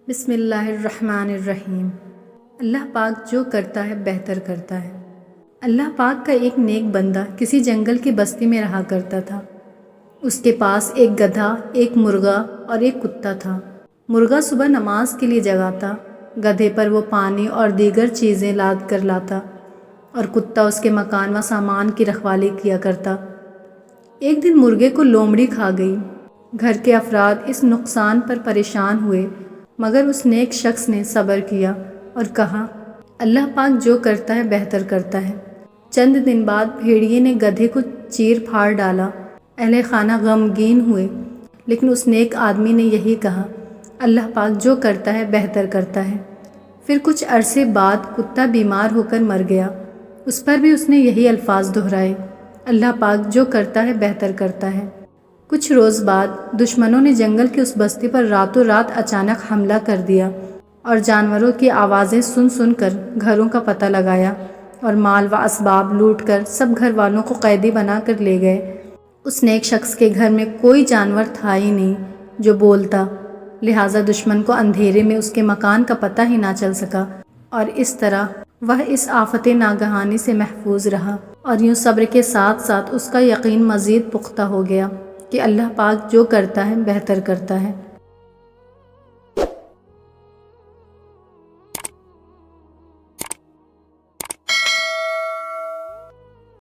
بسم اللہ الرحمن الرحیم۔ اللہ پاک جو کرتا ہے بہتر کرتا ہے۔ اللہ پاک کا ایک نیک بندہ کسی جنگل کی بستی میں رہا کرتا تھا۔ اس کے پاس ایک گدھا، ایک مرغا اور ایک کتا تھا۔ مرغا صبح نماز کے لیے جگاتا، گدھے پر وہ پانی اور دیگر چیزیں لاد کر لاتا اور کتا اس کے مکان و سامان کی رکھوالی کیا کرتا۔ ایک دن مرغے کو لومڑی کھا گئی۔ گھر کے افراد اس نقصان پر پریشان ہوئے، مگر اس نیک شخص نے صبر کیا اور کہا، اللہ پاک جو کرتا ہے بہتر کرتا ہے۔ چند دن بعد بھیڑیے نے گدھے کو چیر پھاڑ ڈالا۔ اہل خانہ غمگین ہوئے، لیکن اس نیک آدمی نے یہی کہا، اللہ پاک جو کرتا ہے بہتر کرتا ہے۔ پھر کچھ عرصے بعد کتا بیمار ہو کر مر گیا۔ اس پر بھی اس نے یہی الفاظ دہرائے، اللہ پاک جو کرتا ہے بہتر کرتا ہے۔ کچھ روز بعد دشمنوں نے جنگل کی اس بستی پر راتوں رات اچانک حملہ کر دیا اور جانوروں کی آوازیں سن کر گھروں کا پتہ لگایا اور مال و اسباب لوٹ کر سب گھر والوں کو قیدی بنا کر لے گئے۔ اس نیک شخص کے گھر میں کوئی جانور تھا ہی نہیں جو بولتا، لہٰذا دشمن کو اندھیرے میں اس کے مکان کا پتہ ہی نہ چل سکا، اور اس طرح وہ اس آفت ناگہانی سے محفوظ رہا۔ اور یوں صبر کے ساتھ ساتھ اس کا یقین مزید پختہ ہو گیا کہ اللہ پاک جو کرتا ہے بہتر کرتا ہے۔